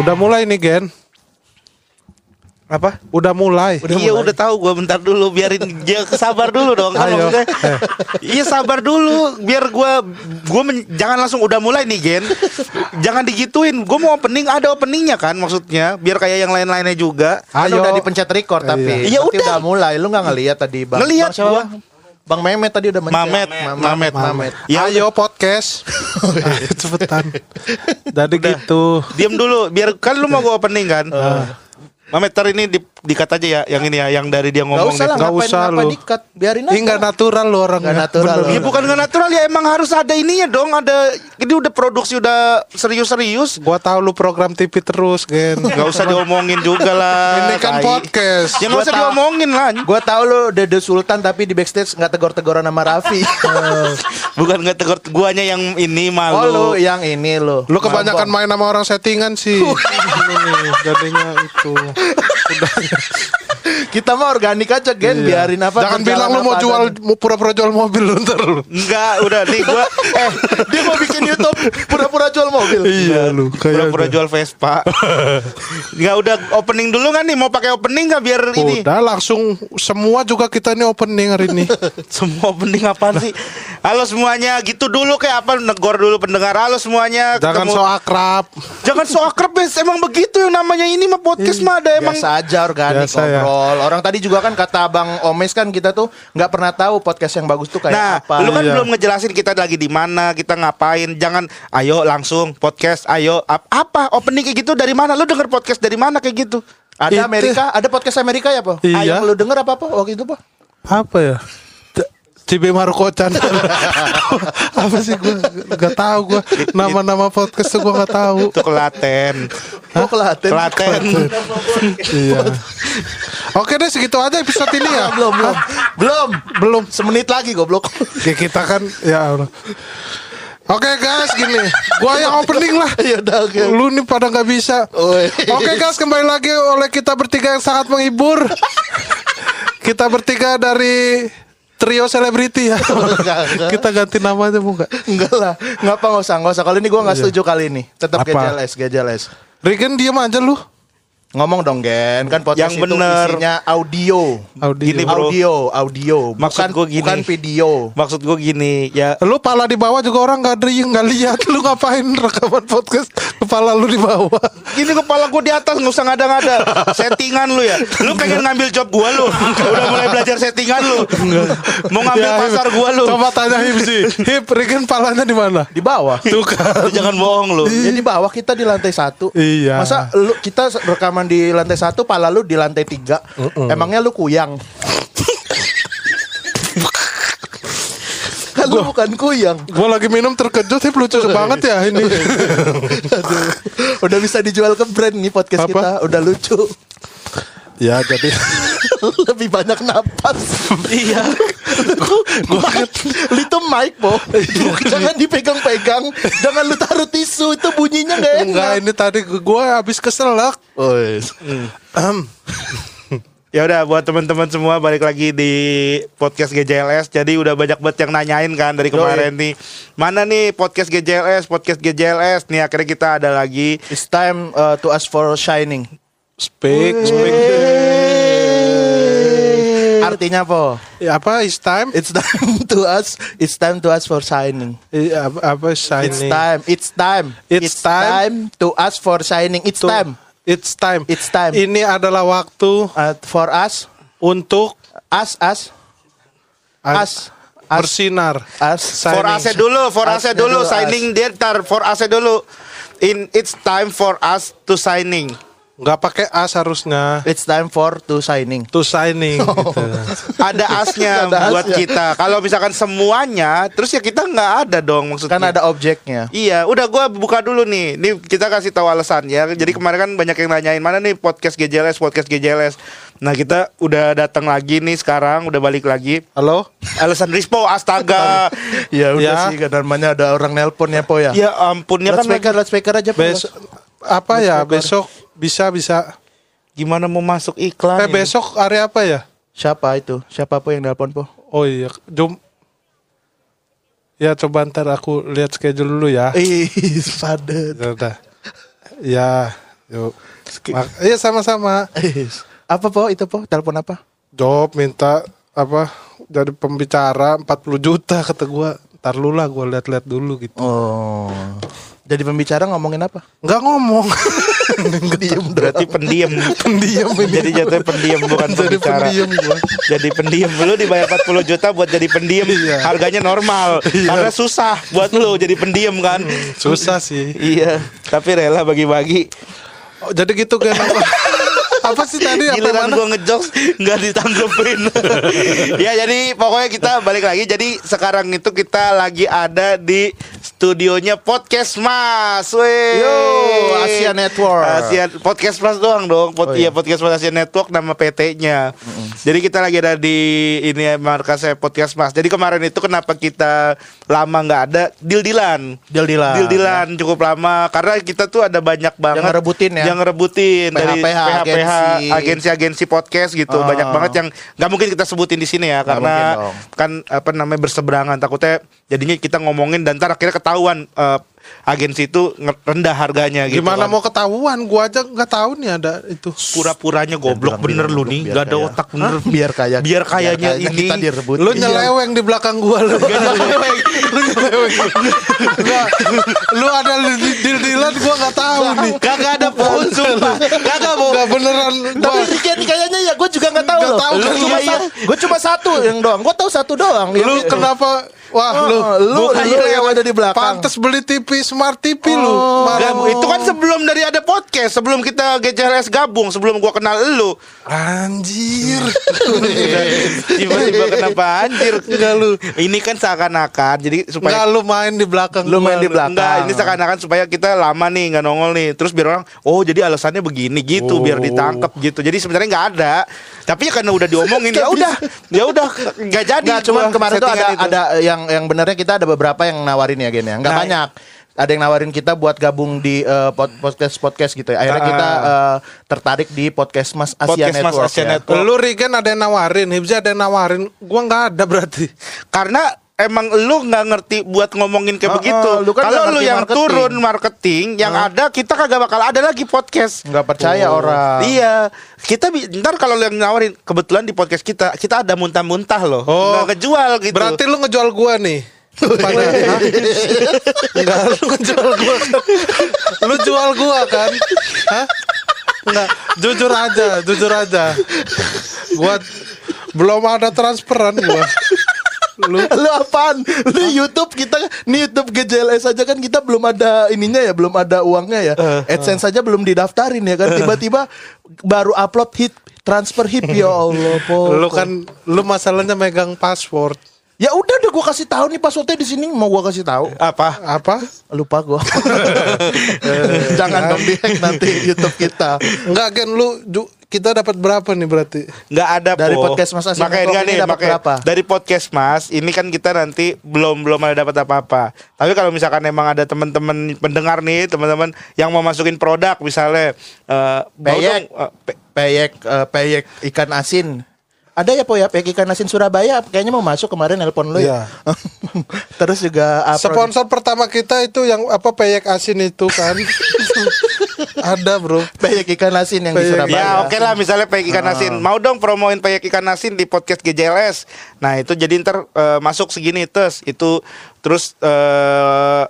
Udah mulai nih Gen. Apa? Udah mulai. Udah tahu gue, bentar dulu biarin dia sabar dulu dong kan maksudnya. Iya sabar dulu biar gue jangan langsung udah mulai nih Gen. Jangan digituin. Gue mau opening, ada openingnya kan maksudnya biar kayak yang lain-lainnya juga. Kan udah dipencet record tapi Iya udah mulai. Lu enggak ngelihat tadi Bang? Ngelihat Bang, Bang Mehmet tadi udah mencet. Mamet. Ya, ayo podcast. Cepetan. Jadi gitu. Diam dulu biar kan lu mau gue opening kan. Mamet, ntar ini dikat aja ya, yang ini ya, yang dari dia ngomong. Gak usah lu. Dikat, biarin aja. Ini gak natural lu orangnya. Gak natural. Ya bukan gak natural ya, emang harus ada ininya dong. Ada, ini udah produksi udah serius-serius. Gua tahu lu program TV terus, Gen. Gak usah diomongin juga lah. Ini kan podcast. Ya gak usah diomongin lah. Gue tahu lu Dede Sultan tapi di backstage nggak tegur-teguran sama Raffi. Bukan gak tegur, guanya yang ini malu. Oh lu yang ini lu. Lu kebanyakan main sama orang settingan sih. Ini jadinya itu. Udah. Kita mah organik aja Gen, biarin apa. Jangan bilang lu mau pura-pura jual mobil lu ntar lu. Enggak, udah nih gua dia mau bikin YouTube pura-pura jual mobil. Iya lu pura-pura jual Vespa. Enggak, udah opening dulu kan nih, mau pakai opening enggak biar ini. Udah langsung semua juga kita nih opening hari ini. Semua opening apaan sih? Halo semuanya, gitu dulu kayak apa, negor dulu pendengar. Halo semuanya. Jangan so akrab. Jangan so akrab, Bes. Emang begitu yang namanya ini mah podcast mah ada emang. Biasa aja organik ngobrol. Orang tadi juga kan kata Bang Omes kan kita tuh nggak pernah tahu podcast yang bagus tuh kayak apa. Nah, lu kan belum ngejelasin kita lagi di mana, kita ngapain. Jangan ayo langsung podcast, ayo apa opening kayak gitu dari mana? Lu denger podcast dari mana kayak gitu? Ada Amerika, ada podcast Amerika ya, Po? Iya. Yang lu denger apa waktu itu, Po? Apa ya? Cibe Marukocan. Apa sih gue gak tahu gue nama-nama podcast tuh gue gak tahu. Itu Kelaten. Oh, Kelaten. Iya. Oke deh segitu aja episode ini ya. Belum. Semenit lagi goblok. Ya kita kan ya Allah. Oke guys gini, gua yang opening lah. Ya udah oke. Lu nih pada nggak bisa. Oke guys, kembali lagi oleh kita bertiga yang sangat menghibur. Kita bertiga dari trio selebriti ya. Kita ganti nama aja bukan? Enggak lah. Nggak usah. Kali ini gua nggak setuju kali ini. Tetap GJLS. Rigen diam aja lu. Ngomong dong Gen, kan podcast yang itu bener. isinya audio. Gini, bro. Audio. Maksud gua gini. Bukan video. Maksud gue gini, ya Lu pala di bawah juga orang nggak lihat. Lu ngapain rekaman podcast kepala lu di bawah? gini kepala gue di atas, nggak usah ngada-ngada. Settingan lu ya. Lu pengen ngambil job gue lu. Udah mulai belajar settingan lu. Mau ngambil pasar gue lu. Coba tanya Hip. Hip, Rigen palanya di mana? Di bawah. Tuh kan. Lu jangan bohong lu. Ya di bawah, kita di lantai 1. Iya. Masa kita rekaman di lantai 1, pala lu di lantai 3. Emangnya lu kuyang? Kan lu bukan kuyang. Gue lagi minum terkejut, Hip lucu banget ya ini. Aduh. Udah bisa dijual ke brand nih podcast kita. Udah lucu. Ya jadi Lebih banyak napas. Iya. Lu itu mic, Po. Jangan dipegang-pegang. Jangan lu taruh tisu. Itu bunyinya gak enak. enggak, ini tadi gue habis keselak. Ya udah, buat teman-teman semua balik lagi di podcast GJLS. Jadi udah banyak banget yang nanyain kan dari kemarin nih. Mana nih podcast GJLS nih, akhirnya kita ada lagi. It's time to ask for shining. Speak. Artinya apa? Ya, apa is time? It's time to ask for shining. Apa shining? It's time to ask for shining. It's time. Ini adalah waktu For us untuk us bersinar. For us dulu, signing dia ntar for us dulu. It's time for us to signing. Nggak pakai as harusnya. It's time for to signing. To signing. Gitu. Ada asnya buat kita. Kalau misalkan semuanya, terus ya kita nggak ada dong maksudnya. Kan ada objeknya. Iya, udah gue buka dulu nih. Nih kita kasih tahu alasannya. Jadi kemarin kan banyak yang nanyain mana nih podcast GJLS. Nah kita udah datang lagi nih sekarang, udah balik lagi. Halo? Alasan Rispo, astaga. Ya udah sih, kan namanya ada orang nelpon ya, Po ya. Ya ampunnya kan. Loudspeaker aja, Po. Besok bisa. Gimana mau masuk iklan? Besok hari apa ya? Siapa itu? Siapa, Po, yang nelpon, Po? Oh iya, ya coba ntar aku lihat schedule dulu ya. Padet. Udah. Ya, Yuk. Iya sama-sama. Apa po? Itu po? Telepon apa? Job minta apa? Jadi pembicara 40 juta kata gua. Ntar lu lah gua lihat-lihat dulu gitu. Oh. Jadi pembicara ngomongin apa? Enggak ngomong. Diem Berarti pendiam. Jadi jatuhnya pendiam bukan Jadi pembicara. pendiam gua. Jadi pendiam. Lu dibayar 40 juta buat jadi pendiam. Iya. Harganya normal. Karena susah buat lu jadi pendiam kan. Susah sih. Iya. Tapi rela bagi-bagi. Oh, jadi gitu kan apa sih tadi apa Giliran mana? gue ngejokes nggak ditanggepin. Ya jadi pokoknya kita balik lagi. Jadi sekarang itu kita lagi ada di studionya Podcast Mas. Weh. Yo, Asia Network. Asia Podcast Mas doang dong. Iya, Podcast Mas Asia Network nama PT-nya. Jadi kita lagi ada di ini markasnya Podcast Mas. Jadi kemarin itu kenapa kita lama nggak ada deal-dealan cukup lama karena kita tuh ada banyak banget yang ngerebutin ya. Yang ngerebutin dari PH agensi podcast gitu. Banyak banget yang nggak mungkin kita sebutin di sini ya karena kan apa namanya berseberangan, takutnya jadinya kita ngomongin dan ntar akhirnya ketahuan agensi itu rendah harganya gitu. Gimana kan. mau ketahuan? Gua aja nggak tahu nih ada itu. Pura-puranya goblok bener lu nih, nggak ada otak bener. Biar kaya. Biar kayanya ini kita direbut. Lu nyeleweng di belakang gua lu. Enggak. Lu ada deal-dealan gua nggak tahu nih. kagak ada pohon sumpah. Kagak mau. Enggak beneran. Tapi kayaknya ya gue juga nggak tahu Nggak loh. tahu kan, iya. Gue cuma satu yang doang. Gue tahu satu doang. Lu kenapa? Wah, lu bukannya yang ada di belakang. Pantes beli TV Smart TV lu. Itu kan sebelum dari ada podcast, sebelum kita GCLS gabung, sebelum gua kenal lu. Anjir. Tiba-tiba kenapa anjir? Enggak lu. Ini kan seakan-akan jadi supaya Enggak lu main di belakang. Lu main di belakang. Enggak, ini seakan-akan supaya kita lama nih nggak nongol nih. Terus biar orang, oh jadi alasannya begini gitu, biar ditangkap gitu. Jadi sebenarnya nggak ada. Tapi ya karena udah diomongin ya udah nggak jadi. Nggak, cuman gua kemarin tuh settingan itu. ada yang benernya kita ada beberapa yang nawarin ya Gen ya. Nggak banyak. Ada yang nawarin kita buat gabung di podcast gitu ya. Akhirnya kita tertarik di Podcast Mas Asia Podcast Mas Network. Asia Ya. Network. Lu Rigen ada yang nawarin, Hibzi ada yang nawarin. Gua nggak ada berarti. Karena emang lu nggak ngerti buat ngomongin kayak begitu. Lu kan nggak Kalau lu ngerti yang marketing. turun marketing, yang ada kita kagak bakal ada lagi podcast. Nggak percaya orang. Iya, kita ntar kalau lu yang nawarin, kebetulan di podcast kita ada muntah-muntah loh, nggak kejual gitu. Berarti lu ngejual gua nih. Enggak, lu ngejual gua kan. Lu jual gua kan? Hah? Enggak, jujur aja. Gua belum ada transferan gua. Lu apaan? Lu YouTube kita nih YouTube GJLS aja kan kita belum ada ininya ya, belum ada uangnya ya. AdSense saja belum didaftarin ya kan. Tiba-tiba baru upload hit transfer hit ya Allah po. Lu masalahnya megang password. Ya udah deh gua kasih tahu nih passwordnya di sini, mau gua kasih tahu. Apa? Lupa gua. Jangan dong di-hack nanti YouTube kita. Enggak, Gen, kita dapat berapa nih berarti? Nggak ada Dari Podcast Mas Asia makanya Network nggak ini nih, dapat makanya berapa? dari Podcast Mas ini kan kita nanti belum ada dapat apa-apa. Tapi kalau misalkan emang ada teman-teman pendengar nih, teman-teman yang mau masukin produk misalnya Peyek ikan asin. Ada ya po ya peyek ikan asin Surabaya kayaknya mau masuk, kemarin nelpon lu ya. Terus juga Sponsor pertama kita itu yang apa peyek asin itu kan. Ada bro. peyek ikan asin yang di Surabaya. Ya oke lah, misalnya peyek ikan asin. Mau dong promoin peyek ikan asin di podcast GJLS. Nah itu jadi ntar masuk segini terus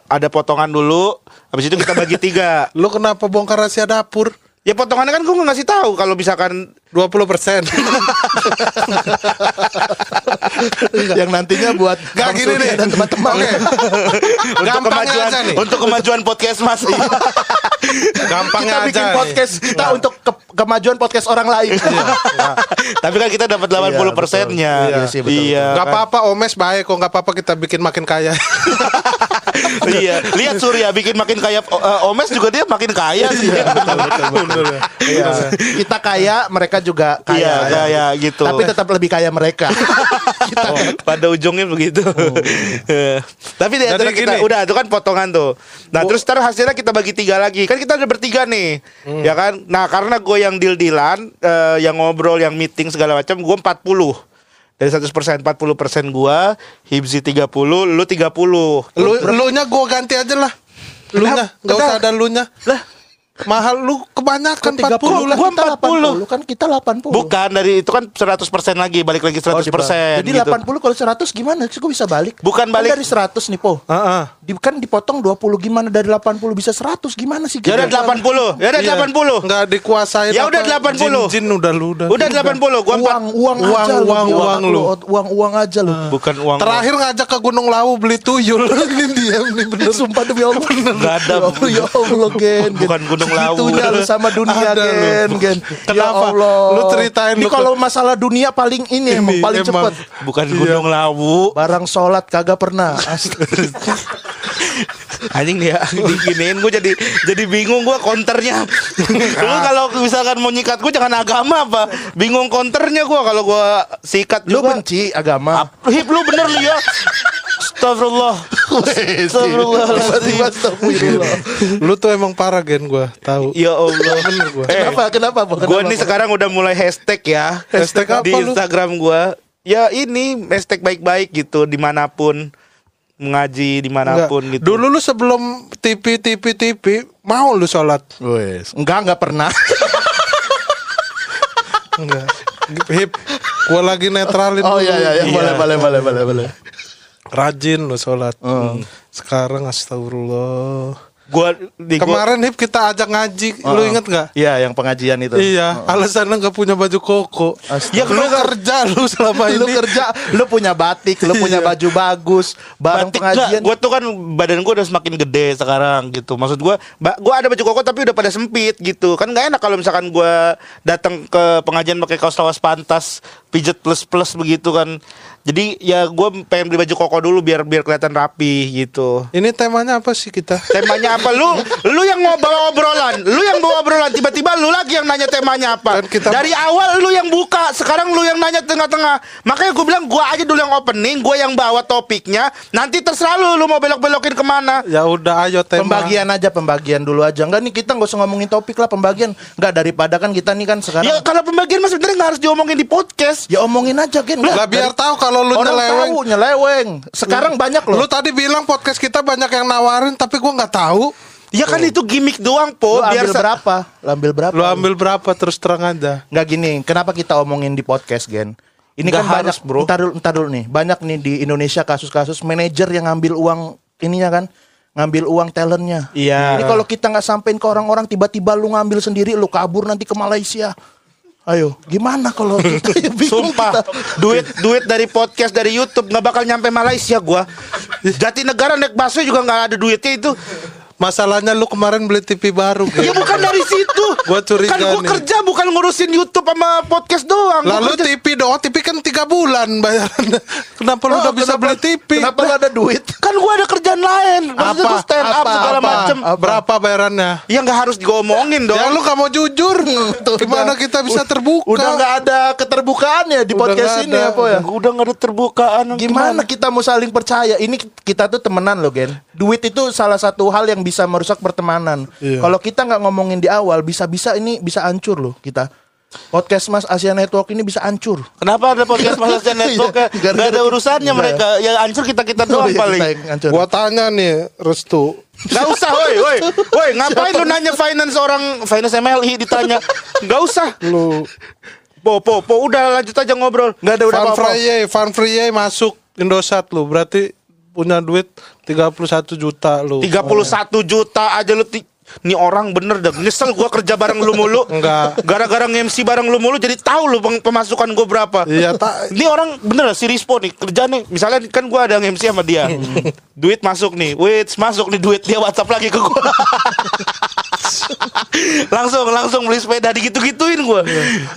ada potongan dulu. Habis itu kita bagi 3. Lu kenapa bongkar rahasia dapur? Ya potongannya kan gue ngasih tahu kalau misalkan 20%. Yang nantinya buat Gak Bang gini Surya nih dan teman-teman. Gampangnya aja nih. untuk kemajuan podcast Mas. Gampangnya Kita bikin aja. podcast kita untuk kemajuan podcast orang lain. Tapi kan kita dapat 80%-nya. Iya sih, betul. Iya. Gak apa-apa, Omes baik kok, gak apa-apa kita bikin makin kaya. Iya, lihat Surya bikin makin kaya, Omes juga dia makin kaya sih. Betul. Iya. Kita kaya, mereka juga kaya. Iya, kaya gitu. Tapi tetap lebih kaya mereka. Pada ujungnya begitu. Tapi di Jadi antara kita gini. udah itu kan potongan tuh. Nah, terus ntar hasilnya kita bagi 3 lagi. Kan kita ada bertiga nih. Ya kan? Nah, karena gue yang deal-dealan, yang ngobrol, yang meeting segala macam, gue 40. Dari 100%, 40% gua, Hibzi 30, lu 30. Lu nya gua ganti aja lah. Lu nya, enggak usah ada lu nya. Lah, Mahal lu kebanyakan 40 lah. Gua kita 40. 80 kan kita 80. Bukan dari itu kan 100% lagi, balik lagi 100%. Jadi gitu. 80 kalau 100 gimana sih gue bisa balik? Bukan Kan balik. dari 100 nih Po. Heeh. Kan dipotong 20 gimana dari 80 bisa 100 gimana sih? Ya udah 80. Ya udah 80. Enggak dikuasain. Ya udah 80. Jin udah lu udah. Udah 80. Gua uang aja lu. uang lu. Uang aja lu. Bukan uang. Terakhir ngajak ke Gunung Lawu beli tuyul. Ini dia nih bener. Sumpah demi Allah. Enggak ada. Ya Allah Gen. Bukan Gunung Lawu. Segitunya lu sama dunia Ada lu. Gen. Kenapa? Ya Allah. Lu ceritain Ini lu kalau masalah dunia paling ini emang paling cepet. Bukan Gunung Lawu. Barang sholat kagak pernah. Anjing dia diginiin gue jadi bingung gue counternya. Lu kalau misalkan mau nyikat gue jangan agama apa? Bingung counternya gue kalau gue sikat Lu juga. benci agama. Hip lu bener lu ya. Astagfirullah. Astagfirullah. Lu tuh emang parah Gen gua tahu. Ya Allah. Bener gua. Kenapa? Gue nih sekarang udah mulai hashtag ya. Hashtag apa di lu? Instagram gue. Ya ini hashtag baik-baik gitu dimanapun mengaji dimanapun Enggak. gitu. Dulu lu sebelum TV mau lu sholat? Wes. Enggak pernah. Enggak. Hip, gua lagi netralin. Oh dulu. iya. Boleh. Rajin lu sholat. Sekarang astagfirullah. Kemarin Hip kita ajak ngaji, lu inget nggak? Iya, yang pengajian itu. Iya, alasannya nggak punya baju koko. Ya, lu kerja lu selama ini. Lu kerja, lu punya batik, lu punya baju bagus, bareng Batik pengajian. gue tuh kan badan gue udah semakin gede sekarang gitu. Maksud gue ada baju koko tapi udah pada sempit gitu. Kan nggak enak kalau misalkan gue datang ke pengajian pakai kaos lawas pantas, pijet plus begitu kan. Jadi ya gue pengen beli baju koko dulu biar kelihatan rapi gitu. Ini temanya apa sih kita? Temanya apa? Lu yang mau bawa obrolan. Lu yang bawa obrolan. Tiba-tiba lu lagi yang nanya temanya apa. Dari awal lu yang buka. Sekarang lu yang nanya tengah-tengah. Makanya gue bilang gue aja dulu yang opening. Gue yang bawa topiknya. Nanti terserah lu mau belok-belokin kemana. Ya udah ayo tema. Pembagian dulu aja. Enggak nih kita nggak usah ngomongin topik lah pembagian. Enggak daripada kan kita nih kan sekarang. Ya kalau pembagian mas sebenarnya nggak harus diomongin di podcast. Ya omongin aja Gen. Lah biar tahu kalau lu orang nyeleweng. tahu nyeleweng. Sekarang banyak loh. Lu tadi bilang podcast kita banyak yang nawarin tapi gua nggak tahu. Ya kan itu gimmick doang po. Lu ambil berapa? Lu ambil berapa terus terang aja. Nggak gini, kenapa kita omongin di podcast Gen? Ini Nggak kan harus, banyak bro. Entar dulu nih. Banyak nih di Indonesia kasus-kasus manajer yang ngambil uang ininya kan, ngambil uang talentnya. Iya. Ini kalau kita nggak sampein ke orang-orang, tiba-tiba lu ngambil sendiri, lu kabur nanti ke Malaysia. Ayo, gimana kalau kita bingung Sumpah, kita. duit dari podcast dari YouTube nggak bakal nyampe Malaysia gua. Jatinegara naik busway juga nggak ada duitnya itu. Masalahnya lu kemarin beli TV baru Ya Gen. bukan dari situ. Gua curiga kan gua nih. kerja bukan ngurusin YouTube sama podcast doang. Gua Lalu kerja- TV doang, TV kan 3 bulan bayarannya. Kenapa lu udah bisa beli TV? Kenapa nggak ada duit? Kan gua ada kerjaan lain. Maksudnya gua stand up segala macem. Berapa bayarannya? Ya nggak harus diomongin dong. Ya lu gak mau jujur. Tuh, Gimana udah. kita bisa terbuka? Udah nggak ada keterbukaannya di Udah podcast nggak ini ada. apa ya? Udah nggak ada terbukaan. Gimana kita mau saling percaya? Ini kita tuh temenan loh Gen. Duit itu salah satu hal yang bisa merusak pertemanan. Iya. Kalau kita nggak ngomongin di awal, bisa-bisa ini bisa hancur loh kita. Podcast Mas Asia Network ini bisa hancur. Kenapa ada podcast Mas Asia Network? Iya, Gak ada urusannya mereka. Yang hancur kita doang Iya, paling. kita yang hancur. Gua tanya nih, Restu. Gak usah, woi, ngapain lu nanya finance MLI ditanya? Gak usah. Lu Po, udah lanjut aja ngobrol. Nggak ada udah apa-apa. Van Freye masuk Indosat lu. Berarti punya duit 31 juta lu. 31 juta aja lu. Nih orang bener dah nyesel gua kerja bareng lu mulu. Enggak. Gara-gara nge-MC bareng lu mulu jadi tahu lu pemasukan gua berapa. Iya, tak. Ini orang bener si Rispo nih kerjanya. Misalnya kan gua ada nge-MC sama dia. Duit masuk nih. Masuk nih duit, dia WhatsApp lagi ke gua. langsung beli sepeda digitu-gituin gua.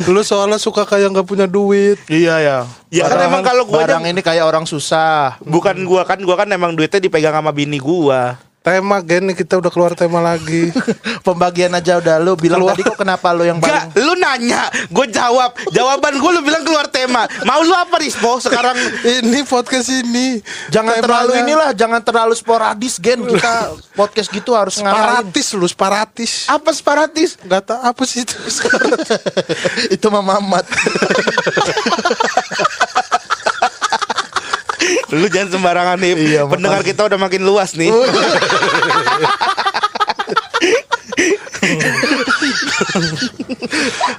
Lu soalnya suka kayak nggak punya duit. Iya ya. Ya kan emang kalau gua barang ini kayak orang susah. bukan gua kan emang duitnya dipegang sama bini gua. Tema Gen nih, kita udah keluar tema lagi. Pembagian aja udah lu bilang Keluar. tadi kok kenapa lu yang Enggak, paling lu nanya, gue jawab. Jawaban gue lu bilang keluar tema. Mau lu apa Rispo sekarang? Ini podcast ini. jangan Temanya terlalu inilah, jangan terlalu sporadis Gen. Kita podcast gitu harus ngarahin. Sparatis lu, sparatis. Apa separatis? Gak tau apa sih itu. Itu mah Mamat. Lu jangan sembarangan nih. Iya, Pendengar kita udah makin luas nih.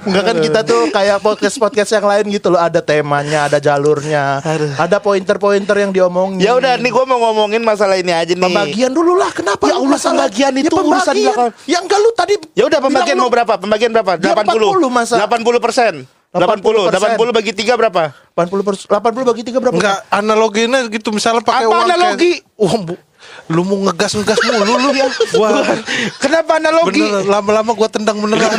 Enggak kan kita tuh kayak podcast yang lain gitu loh, ada temanya, ada jalurnya, ada pointer-pointer yang diomongin. Ya udah nih gue mau ngomongin masalah ini aja nih. Pembagian dulu lah. Kenapa? Ya Allah, pembagian itu urusan belakang. Ya enggak, lu tadi. Ya udah pembagian mau berapa? Pembagian berapa? 80. 80%. 80 bagi 3 berapa? 80 bagi 3 berapa? Enggak, analoginya gitu misalnya pakai Apa uang analogi? Lu mau ngegas mulu lu ya. Kenapa analogi? Bener, lama-lama gua tendang beneran.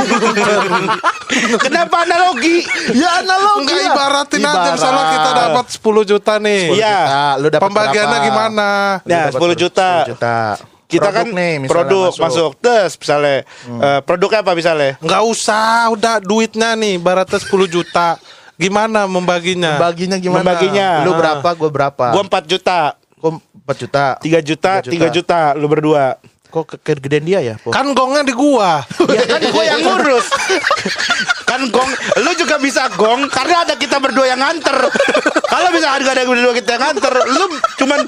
Kenapa analogi? Ya analogi. Enggak, ibaratin aja misalnya kita dapat 10 juta nih. Iya. Lu dapat Pembagiannya berapa? gimana? Ya, 10 juta. 10 juta. Kita Produk kan nih, misalnya produk masuk. Terus misalnya produknya apa misalnya? Enggak usah, udah duitnya nih baratnya 10 juta. Gimana membaginya? Baginya gimana? Membaginya. Lu berapa, gue berapa? Gua 4 juta. Kok 4 juta? 3 juta, 3 juta lu berdua. Kok kegedean dia ya? Po? Kan gongnya di gua. Ya kan gue yang ngurus. Kan gong, lu juga bisa gong karena ada kita berdua yang nganter. Kalau bisa ada berdua kita yang nganter, lu cuman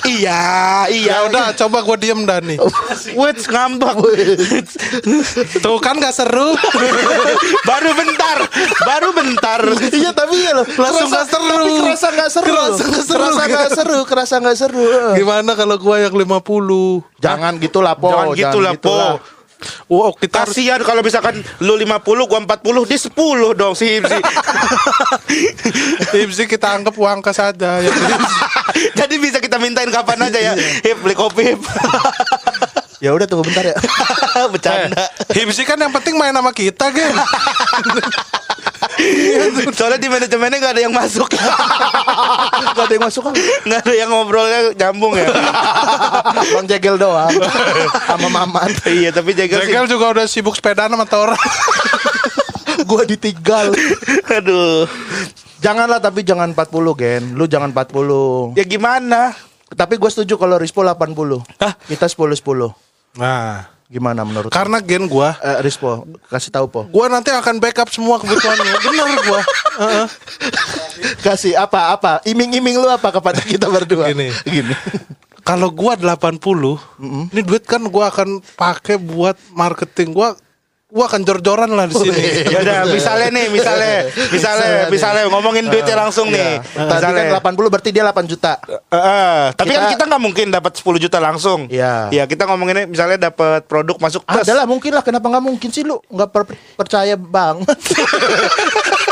iya. Ya udah, coba gua diem dah nih. Wait, ngambek. Tuh kan gak seru. Baru bentar. Iya tapi ya loh, Langsung nggak seru. Tapi kerasa nggak seru. Kerasa nggak seru. Gimana kalau gua yang 50? Jangan gitulah po. Jangan gitulah, Po. Wow, kita harus Kasihan kalau misalkan lu 50, gua 40, dia 10 dong si Himsi. Himsi kita anggap uang kas saja ya. Jadi bisa kita mintain kapan aja ya. Hip, beli kopi, Hip. Ya udah tunggu bentar ya. Bercanda. Himsi kan yang penting main sama kita, Gen. Soalnya di manajemennya gak ada yang masuk. Gak ada yang masuk kan? Gak ada yang ngobrolnya nyambung ya. Bang Jegel doang. Sama Maman. Iya tapi Jegel sih. Jegel juga udah sibuk sepedaan sama orang. Gua ditinggal. Aduh. Janganlah, tapi jangan 40 Gen. Lu jangan 40. Ya gimana? Tapi gue setuju kalau Rispo 80. Hah? Kita 10-10. Nah, Gimana menurut karena Gen gua Rispo, kasih tahu Po. gua nanti akan backup semua kebutuhannya. Bener gua. Kasih apa? Iming-iming lu apa kepada kita berdua? Gini. Gini. Kalau gua 80, ini duit kan gua akan pakai buat marketing. Gua akan jor-joran lah di sini. Ya udah, misalnya ngomongin duitnya langsung nih. Tadi kan 80 berarti dia 8 juta. Tapi kan kita nggak mungkin dapat 10 juta langsung. Iya. Ya kita ngomonginnya misalnya dapat produk masuk tes. Adalah mungkin lah, kenapa nggak mungkin sih lu nggak percaya banget?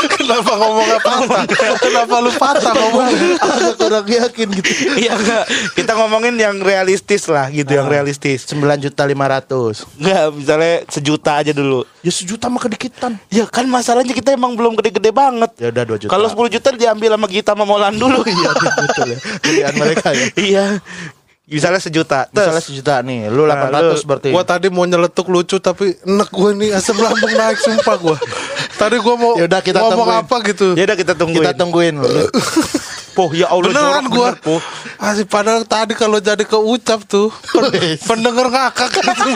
Kenapa ngomong patah? Kenapa lu patah ngomong? Agak kurang yakin gitu. Iya enggak. Kita ngomongin yang realistis lah gitu, yang realistis. 9.500.000. Enggak, misalnya sejuta aja dulu. Ya sejuta mah kedikitan. Ya kan masalahnya kita emang belum gede-gede banget. Ya udah 2 juta. Kalau 10 juta diambil sama Gita sama Molan dulu. Iya betul ya. Pilihan mereka ya. Iya. Misalnya sejuta. Misalnya sejuta nih, lu 800 berarti. Gua tadi mau nyeletuk lucu tapi enek gua nih asam lambung naik sumpah gua. Tadi gua mau Yaudah, kita ngomong tungguin. apa gitu. Ya udah kita tungguin. Kita tungguin lu. Poh, ya Allah. Beneran jorok gua. bener, Poh. Asli padahal tadi kalau jadi keucap tuh pendengar ngakak gitu.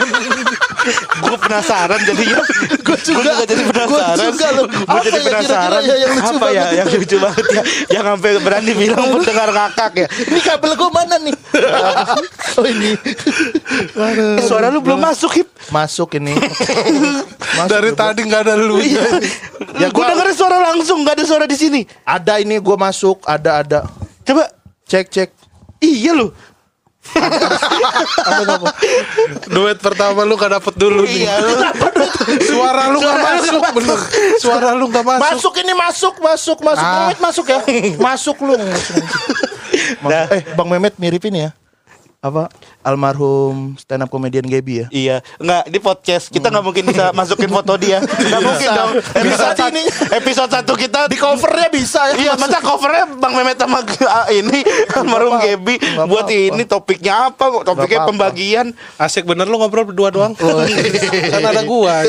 Gue penasaran jadinya. Gue juga jadi penasaran. Gua juga loh. Gue Apa jadi ya penasaran. kira-kira yang lucu Apa ya banget? yang lucu banget ya? Yang sampai berani bilang pendengar ngakak ya. Ini kabel gua mana nih? Oh ini. Suara lu belum masuk, Hip. Masuk ini. Masuk Dari gua. tadi nggak ada lu. Ya gue dengerin suara langsung, gak ada suara di sini. Ada ini gua masuk, ada. Coba. Cek. Iya lu. Duit pertama lu gak dapet dulu nih. Iya lu. Suara lu gak masuk bener. Suara lu gak masuk. Masuk ini masuk. Ah. Mehmet masuk ya. Masuk lu. Nah. Bang Mehmet mirip ini ya. Apa? Almarhum stand up comedian Gaby ya. Iya, enggak di podcast kita nggak mungkin bisa masukin foto dia. Nggak mungkin dong. Episode 1 kita Di covernya bisa ya. Iya, masa covernya Bang Mehmet sama ini almarhum Gaby Nggak buat apa-apa. ini topiknya apa? Topiknya Nggak apa-apa. Asik pembagian. bener lu ngobrol berdua doang. Kan ada gua.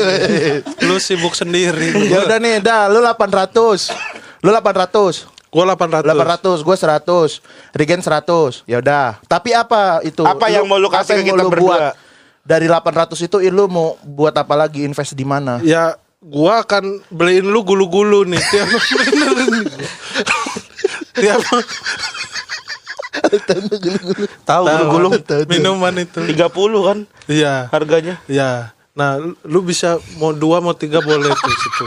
Lu sibuk sendiri. Ya udah nih, lu 800. Lu 800. Gua 800. 800, gue 100, Regen 100. Ya udah. Tapi apa itu? Apa yang mau lu kasih apa ke yang kita mau lu berdua? buat? Dari 800 itu lu mau buat apa lagi? Invest di mana? Ya gua akan beliin lu gulu-gulu nih. Tiap Tahu gulung minuman itu. 30 kan Iya. harganya. Iya. Nah, lu bisa mau 2 mau 3 boleh tuh situ.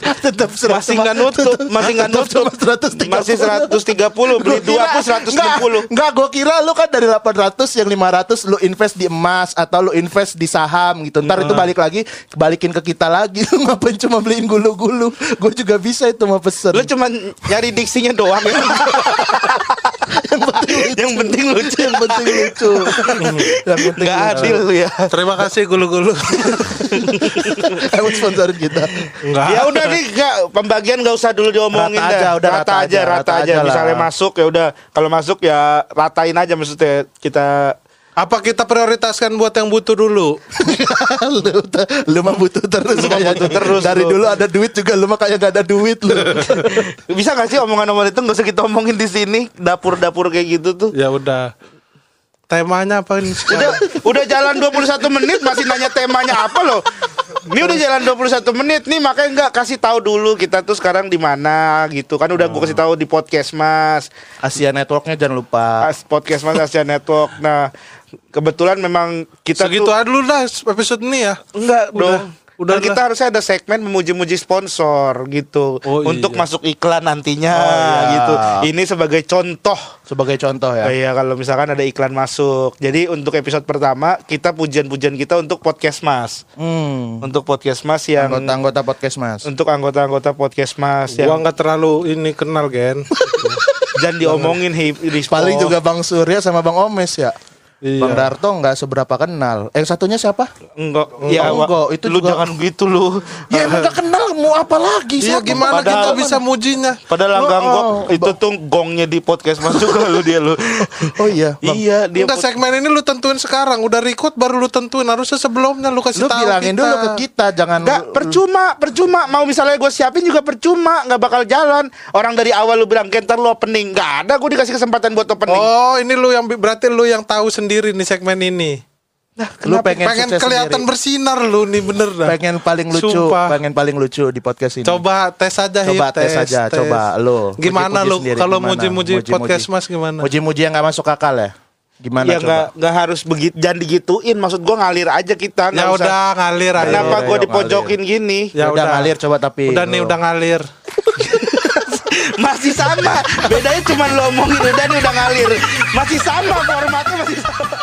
Tetap Masih nggak nutup, masih 130, beli 2 pun 160. Enggak, gue kira lu kan dari 800 yang 500 lu invest di emas atau lu invest di saham gitu. Ntar itu balik lagi, balikin ke kita lagi. Lu ngapain cuma beliin gulu-gulu? Gue juga bisa itu mah pesen. Lu cuma nyari diksinya doang ya. Yang penting lucu. Yang penting lucu. Nggak adil lu ya. Terima kasih gulu-gulu. Emang sponsorin kita. Enggak. Ya udah nih, pembagian nggak usah dulu diomongin Rata aja, dah. udah Rata rata aja. aja lah. Misalnya masuk ya udah, kalau masuk ya ratain aja, maksudnya kita. Apa kita prioritaskan buat yang butuh dulu? Lu mah butuh terus kayak butuh terus, dari lu. dulu ada duit juga lu mah kayak gak ada duit lu. Bisa nggak sih omongan-omongan itu nggak usah kita omongin di sini, dapur-dapur kayak gitu tuh. Ya udah. Temanya apa ini sekarang? Udah jalan 21 menit masih nanya temanya apa loh. Ini udah jalan 21 menit nih, makanya nggak kasih tahu dulu kita tuh sekarang di mana gitu kan. Udah gue kasih tahu di podcast Mas. Asia Networknya jangan lupa. Podcast Mas Asia Network. Nah, kebetulan memang kita Segitu tuh aja dulu dah episode ini ya. enggak dong. Udah Dan kita harusnya ada segmen memuji-muji sponsor gitu, Oh, untuk iya. masuk iklan nantinya iya. gitu. Ini sebagai contoh. Sebagai contoh ya. Iya, kalau misalkan ada iklan masuk. Jadi untuk episode pertama kita pujian-pujian kita untuk podcast Mas. Untuk podcast Mas yang Anggota-anggota podcast Mas. untuk anggota-anggota podcast Mas Gua yang nggak terlalu ini kenal Gen. jangan diomongin Paling juga Bang Surya sama Bang Omes ya. Iya. Bang Darto nggak seberapa kenal. Yang satunya siapa? enggak. Enggak, itu lu juga- jangan gitu lu. Ya emang nggak kenal, mau apa lagi? Iya, Siapa? gimana kita Padahal- bisa mujinya? Padahal langgang Oh, gok itu tuh gongnya di podcast Mas juga lu dia lu. Oh iya, Bang. Iya, dia Enggak, segmen ini lu tentuin sekarang. Udah record baru lu tentuin. Harusnya sebelumnya lu kasih Lu tahu bilangin kita. dulu ke kita, jangan Enggak, percuma. Mau misalnya gue siapin juga percuma, nggak bakal jalan. Orang dari awal lu bilang Ken, ntar lu opening, nggak ada. Gue dikasih kesempatan buat opening. Oh, ini lu yang berarti lu yang tahu sendiri nih segmen ini. Lu pengen Pengen sukses kelihatan sendiri. bersinar lu nih, bener dah. Pengen paling lucu, Sumpah. pengen paling lucu di podcast ini. Coba tes aja, Coba Hip, tes aja, coba lu. Gimana Muji-muji lu sendiri, kalau gimana? muji-muji podcast Mas gimana? Muji-muji yang nggak masuk akal ya? Gimana Ya coba? nggak harus begitu, jangan digituin. Maksud gue ngalir aja kita. Ya nggak usah. udah ngalir aja. Kenapa Ayo, gue ayo, dipojokin gini? Ya udah ngalir coba tapi. Udah nih, lu. udah ngalir. Masih sama. Bedanya cuma lo omongin udah nih udah ngalir. Masih sama formatnya masih sama.